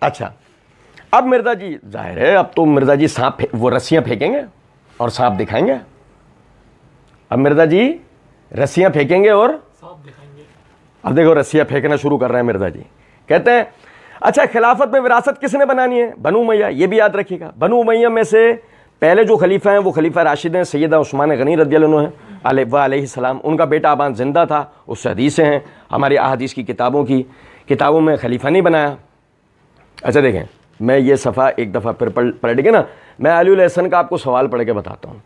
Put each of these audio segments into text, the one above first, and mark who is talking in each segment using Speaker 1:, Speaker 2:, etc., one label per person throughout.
Speaker 1: اچھا اب مرزا جی ظاہر ہے اب تو مرزا جی سانپ وہ رسیاں پھینکیں گے اور سانپ دکھائیں گے. اب مرزا جی رسیاں پھینکیں گے اور سانپ دکھائیں گے. اب دیکھو رسیاں پھینکنا شروع کر رہے ہیں مرزا جی. کہتے ہیں اچھا خلافت میں وراثت کس نے بنانی ہے؟ بنو امیہ. یہ بھی یاد رکھیے گا بنو امیہ میں سے پہلے جو خلیفہ ہیں وہ خلیفہ راشد ہیں سیدہ عثمان غنی رضی اللہ عنہ ہیں علیہ السلام. ان کا بیٹا ابان زندہ تھا, اس سے حدیثیں ہیں ہماری احادیث کی کتابوں میں خلیفہ نہیں بنایا. اچھا دیکھیں میں یہ صفحہ ایک دفعہ پھر پلٹ کے نا میں علی الحسن کا آپ کو سوال پڑھ کے بتاتا ہوں.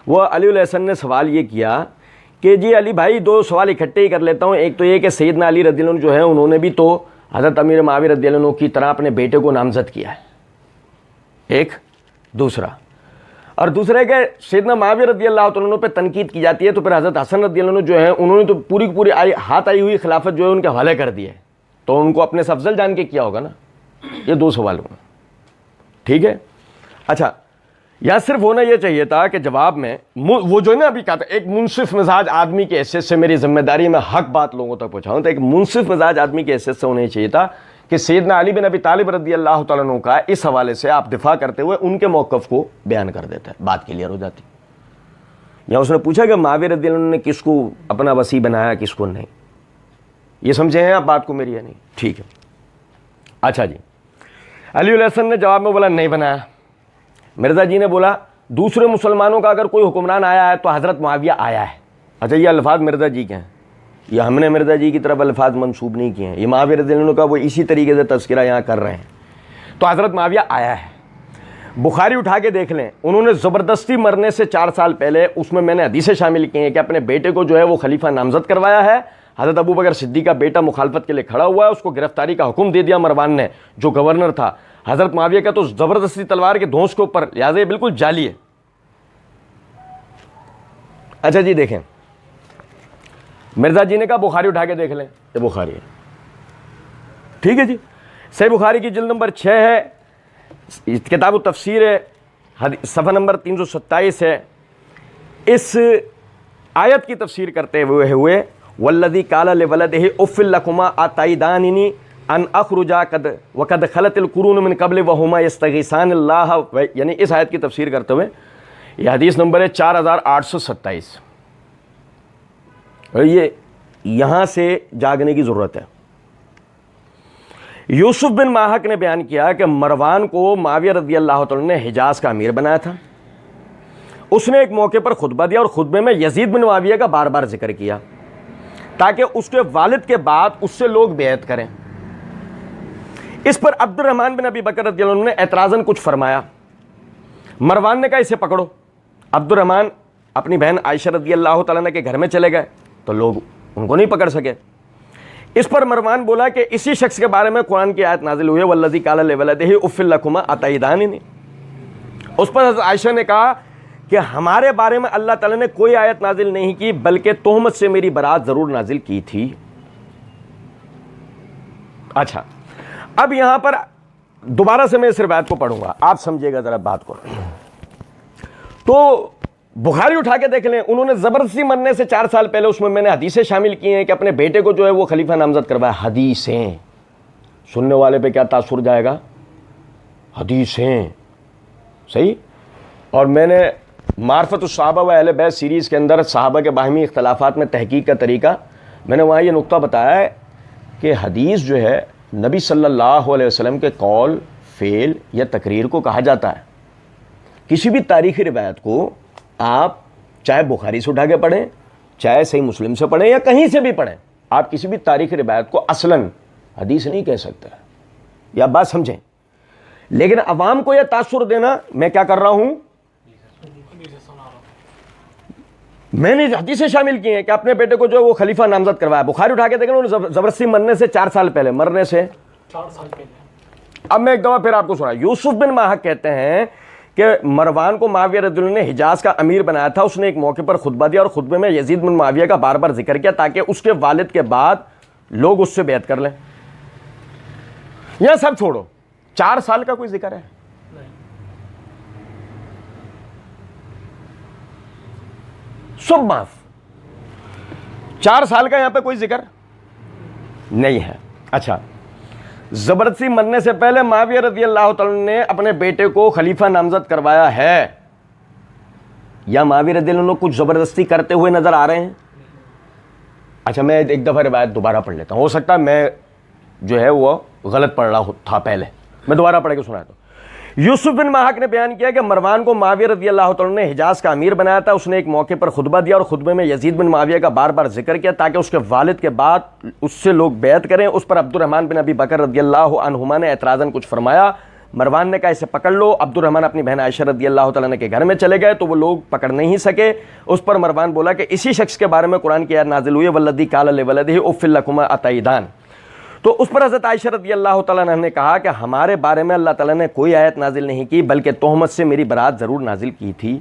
Speaker 1: وہ علی الحسن نے سوال یہ کیا کہ جی علی بھائی دو سوال اکٹھے ہی کر لیتا ہوں. ایک تو یہ کہ سیدنا علی رضی اللہ عنہ جو ہے انہوں نے بھی تو حضرت امیر معاویہ رضی اللہ عنہ کی طرح اپنے بیٹے کو نامزد کیا ہے, ایک دوسرا. اور دوسرے کہ سیدنا معاویہ رضی اللہ عنہ پہ تنقید کی جاتی ہے تو پھر حضرت حسن رضی اللہ عنہ جو ہے انہوں نے تو پوری ہاتھ آئی ہوئی خلافت جو ہے ان کے حوالے کر دی ہے, تو ان کو اپنے سے افضل جان کے کیا ہوگا نا. یہ دو سوال ہوں ٹھیک ہے. اچھا یا صرف ہونا یہ چاہیے تھا کہ جواب میں وہ جو ہے نا ابھی کہا تھا ایک منصف مزاج آدمی کی حیثیت سے میری ذمہ داری میں حق بات لوگوں تک پہنچاؤں, تو ایک منصف مزاج آدمی کی حیثیت سے ہونا چاہیے تھا کہ سیدنا علی بن ابی طالب رضی اللہ تعالیٰ عنہ کا اس حوالے سے آپ دفاع کرتے ہوئے ان کے موقف کو بیان کر دیتے, بات کلیئر ہو جاتی. یا اس نے پوچھا کہ معاویہ رضی اللہ عنہ نے کس کو اپنا وصی بنایا کس کو نہیں. یہ سمجھے ہیں آپ بات کو میری یا نہیں؟ ٹھیک ہے. اچھا جی علی الحسن نے جواب میں بولا نہیں بنایا. مرزا جی نے بولا دوسرے مسلمانوں کا اگر کوئی حکمران آیا ہے تو حضرت معاویہ آیا ہے. اچھا یہ الفاظ مرزا جی کے ہیں, یہ ہم نے مرزا جی کی طرف الفاظ منسوب نہیں کیے ہیں, یہ معاویہ رضی اللہ عنہ کا وہ اسی طریقے سے تذکرہ یہاں کر رہے ہیں. تو حضرت معاویہ آیا ہے. بخاری اٹھا کے دیکھ لیں, انہوں نے زبردستی مرنے سے 4 سال پہلے اس میں نے حدیثیں شامل کی ہیں کہ اپنے بیٹے کو جو ہے وہ خلیفہ نامزد کروایا ہے. حضرت ابو بکر صدیق کا بیٹا مخالفت کے لیے کھڑا ہوا ہے, اس کو گرفتاری کا حکم دے دیا مروان نے جو گورنر تھا. حضرت معاویہ کا تو زبردستی تلوار کے دھونس کے اوپر, لہٰذا یہ بالکل جعلی ہے. اچھا جی دیکھیں مرزا جی نے کہا بخاری اٹھا کے دیکھ لیں, یہ بخاری ہے ٹھیک ہے جی. صحیح بخاری کی جلد نمبر 6 ہے, کتاب التفسیر ہے, صفحہ نمبر 327 ہے. اس آیت کی تفسیر کرتے ہوئے والذی قال لولدہ اف لکما اتعداننی ان اخرجا قد وقد خلت القرون من قبل وہما یستغیثان اللہ, یعنی اس آیت کی تفسیر کرتے ہوئے یہ حدیث نمبر ہے 4827. یہ یہاں سے جاگنے کی ضرورت ہے. یوسف بن ماہک نے بیان کیا کہ مروان کو معاویہ رضی اللہ عنہ نے حجاز کا امیر بنایا تھا. اس نے ایک موقع پر خطبہ دیا اور خطبے میں یزید بن معاویہ کا بار بار ذکر کیا تاکہ اس کے والد کے بعد اس سے لوگ بیعت کریں. اس پر عبد الرحمن بن ابی بکر رضی اللہ عنہ نے اعتراضاً کچھ فرمایا. مروان نے کہا اسے پکڑو. عبد الرحمن اپنی بہن عائشہ رضی اللہ تعالیٰ عنہ کے گھر میں چلے گئے تو لوگ ان کو نہیں پکڑ سکے. اس پر مروان بولا کہ اسی شخص کے بارے میں قرآن کی آیت نازل ہوئی ہے والذی قال لولدہ اف لکما اتعداننی. اس پر حضرت عائشہ نے کہا کہ ہمارے بارے میں اللہ تعالیٰ نے کوئی آیت نازل نہیں کی بلکہ تہمت سے میری برات ضرور نازل کی تھی. اچھا اب یہاں پر دوبارہ سے میں اس روایت کو پڑھوں گا, آپ سمجھے گا ذرا بات کو. تو بخاری اٹھا کے دیکھ لیں, انہوں نے زبردستی مرنے سے 4 سال پہلے اس میں نے حدیثیں شامل کی ہیں کہ اپنے بیٹے کو جو ہے وہ خلیفہ نامزد کروایا. حدیثیں سننے والے پہ کیا تاثر جائے گا؟ حدیثیں صحیح. اور میں نے معرفت الصحابہ و اہل بیت سیریز کے اندر صحابہ کے باہمی اختلافات میں تحقیق کا طریقہ میں نے وہاں یہ نقطہ بتایا ہے کہ حدیث جو ہے نبی صلی اللہ علیہ وسلم کے قول فعل یا تقریر کو کہا جاتا ہے. کسی بھی تاریخی روایت کو آپ چاہے بخاری سے اٹھا کے پڑھیں, چاہے صحیح مسلم سے پڑھیں یا کہیں سے بھی پڑھیں, آپ کسی بھی تاریخی روایت کو اصلاً حدیث نہیں کہہ سکتے. یا بات سمجھیں. لیکن عوام کو یہ تاثر دینا میں کیا کر رہا ہوں, میں نے حدیثیں شامل کی ہیں کہ اپنے بیٹے کو جو وہ خلیفہ نامزد کروایا. بخاری اٹھا کے دیکھیں انہوں نے زبردستی مرنے سے 4 سال پہلے, مرنے سے 4 سال پہلے. اب میں ایک دفعہ پھر آپ کو سنا. یوسف بن ماہک کہتے ہیں کہ مروان کو معاویہ رضی اللہ عنہ نے حجاز کا امیر بنایا تھا. اس نے ایک موقع پر خطبہ دیا اور خطبے میں یزید بن معاویہ کا بار بار ذکر کیا تاکہ اس کے والد کے بعد لوگ اس سے بیعت کر لیں. یہ سب چھوڑو, 4 سال کا کوئی ذکر ہے؟ سب معاف. 4 سال کا یہاں پہ کوئی ذکر نہیں ہے. اچھا زبردستی مرنے سے پہلے معاویہ رضی اللہ تعالیٰ نے اپنے بیٹے کو خلیفہ نامزد کروایا ہے، یا معاویہ رضی اللہ عنہ کچھ زبردستی کرتے ہوئے نظر آ رہے ہیں؟ اچھا میں ایک دفعہ روایت دوبارہ پڑھ لیتا ہوں، ہو سکتا ہے میں جو ہے وہ غلط پڑھ رہا تھا پہلے، میں دوبارہ پڑھ کے سناتا ہوں۔ یوسف بن ماہک نے بیان کیا کہ مروان کو معاویہ رضی اللہ تعالیٰ نے حجاز کا امیر بنایا تھا۔ اس نے ایک موقع پر خطبہ دیا اور خطبے میں یزید بن معاویہ کا بار بار ذکر کیا تاکہ اس کے والد کے بعد اس سے لوگ بیعت کریں۔ اس پر عبد الرحمن بن ابی بکر رضی اللہ عنہما نے اعتراضاً کچھ فرمایا۔ مروان نے کہا اسے پکڑ لو۔ عبد الرحمن اپنی بہن عائشہ رضی اللہ تعالیٰ عنہ کے گھر میں چلے گئے تو وہ لوگ پکڑ نہیں سکے۔ اس پر مروان بولا کہ اسی شخص کے بارے میں قرآن کی آیت نازل ہوئی ہے والذی قال لولدہ اف لکما اتعیدان۔ تو اس پر حضرت عائشہ رضی اللہ تعالیٰ عنہ نے کہا کہ ہمارے بارے میں اللہ تعالیٰ نے کوئی آیت نازل نہیں کی بلکہ تہمت سے میری برات ضرور نازل کی تھی۔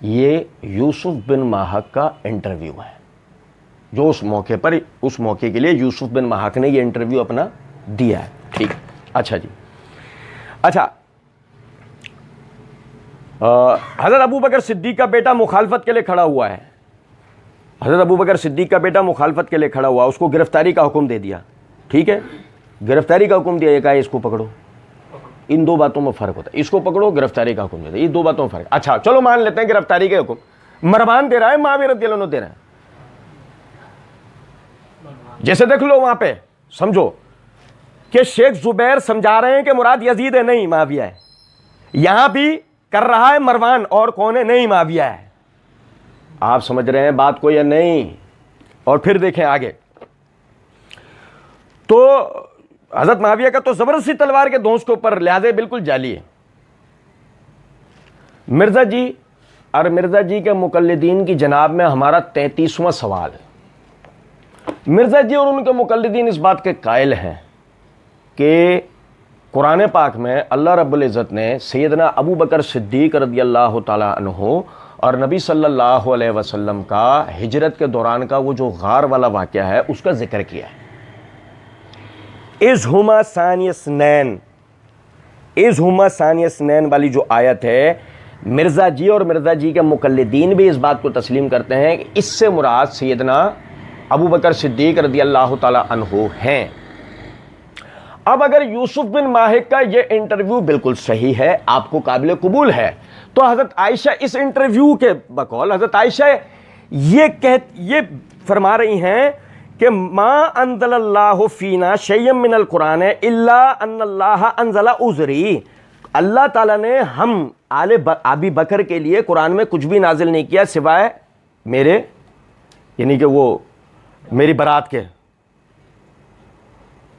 Speaker 1: یہ یوسف بن ماہک کا انٹرویو ہے جو اس موقع پر، اس موقع کے لیے یوسف بن ماہک نے یہ انٹرویو اپنا دیا ہے۔ ٹھیک، اچھا جی، اچھا حضرت ابو بکر صدیق کا بیٹا مخالفت کے لیے کھڑا ہوا ہے۔ حضرت ابو بکر صدیق کا بیٹا مخالفت کے لیے کھڑا ہوا، اس کو گرفتاری کا حکم دے دیا۔ ٹھیک ہے، گرفتاری کا حکم دیا، یہ کہا اس کو پکڑو۔ ان دو باتوں میں فرق ہوتا ہے، اس کو پکڑو، گرفتاری کا حکم دیتا ہے، یہ دو باتوں میں فرق۔ اچھا چلو مان لیتے ہیں گرفتاری کا حکم مروان دے رہا ہے، معاویہ رضی اللہ عنہ دے رہا ہے۔ جیسے دیکھ لو وہاں پہ سمجھو کہ شیخ زبیر سمجھا رہے ہیں کہ مراد یزید ہے، نہیں معاویہ ہے۔ یہاں بھی کر رہا ہے مروان، اور کون ہے؟ نہیں معاویہ ہے۔ آپ سمجھ رہے ہیں بات کو یا نہیں؟ اور پھر دیکھیں آگے، تو حضرت معاویہ کا تو زبردستی تلوار کے دھونس کے اوپر لہٰذا بالکل جعلی ہے۔ مرزا جی اور مرزا جی کے مقلدین کی جناب میں ہمارا 33واں سوال ہے۔ مرزا جی اور ان کے مقلدین اس بات کے قائل ہیں کہ قرآن پاک میں اللہ رب العزت نے سیدنا ابو بکر صدیق رضی اللہ تعالی عنہ اور نبی صلی اللہ علیہ وسلم کا ہجرت کے دوران کا وہ جو غار والا واقعہ ہے اس کا ذکر کیا ہے۔ اذ ہما ثانی اثنین، اذ ہما ثانی اثنین والی جو آیت ہے، مرزا جی اور مرزا جی کے مقلدین بھی اس بات کو تسلیم کرتے ہیں کہ اس سے مراد سیدنا ابو بکر صدیق رضی اللہ تعالی عنہ ہیں۔ اب اگر یوسف بن ماہک کا یہ انٹرویو بالکل صحیح ہے، آپ کو قابل قبول ہے، تو حضرت عائشہ اس انٹرویو کے بقول حضرت عائشہ یہ فرما رہی ہیں کہ ما انزل اللہ فینا شیئا من القرآن الا ان اللہ انزل عذری، اللہ تعالیٰ نے ہم آل ابی بکر کے لیے قرآن میں کچھ بھی نازل نہیں کیا سوائے میرے، یعنی کہ وہ میری برات کے۔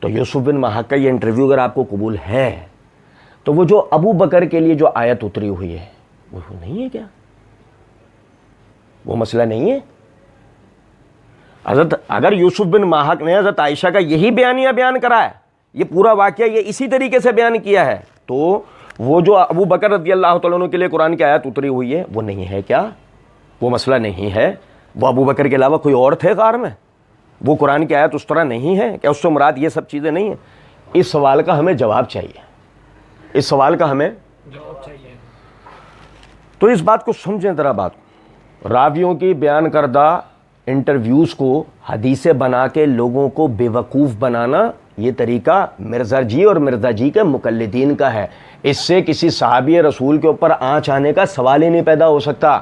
Speaker 1: تو یوسف بن ماہک کا یہ انٹرویو اگر آپ کو قبول ہے تو وہ جو ابو بکر کے لیے جو آیت اتری ہوئی ہے وہ نہیں ہے کیا؟ وہ مسئلہ نہیں ہے؟ حضرت اگر یوسف بن ماہک نے حضرت عائشہ کا یہی بیانیہ بیان کرا ہے، یہ پورا واقعہ یہ اسی طریقے سے بیان کیا ہے، تو وہ جو ابو بکر رضی اللہ تعالیٰ عنہ کے لیے قرآن کی آیت اتری ہوئی ہے وہ نہیں ہے کیا؟ وہ مسئلہ نہیں ہے؟ وہ ابو بکر کے علاوہ کوئی اور تھے غار میں؟ وہ قرآن کی آیت اس طرح نہیں ہے کہ اس سے مراد یہ سب چیزیں نہیں ہیں؟ اس سوال کا ہمیں جواب چاہیے، اس سوال کا ہمیں جواب چاہیے۔ تو اس بات کو سمجھیں ذرا، بات راویوں کی بیان کردہ انٹرویوز کو حدیثیں بنا کے لوگوں کو بے وقوف بنانا، یہ طریقہ مرزا جی اور مرزا جی کے مقلدین کا ہے۔ اس سے کسی صحابی رسول کے اوپر آنچ آنے کا سوال ہی نہیں پیدا ہو سکتا۔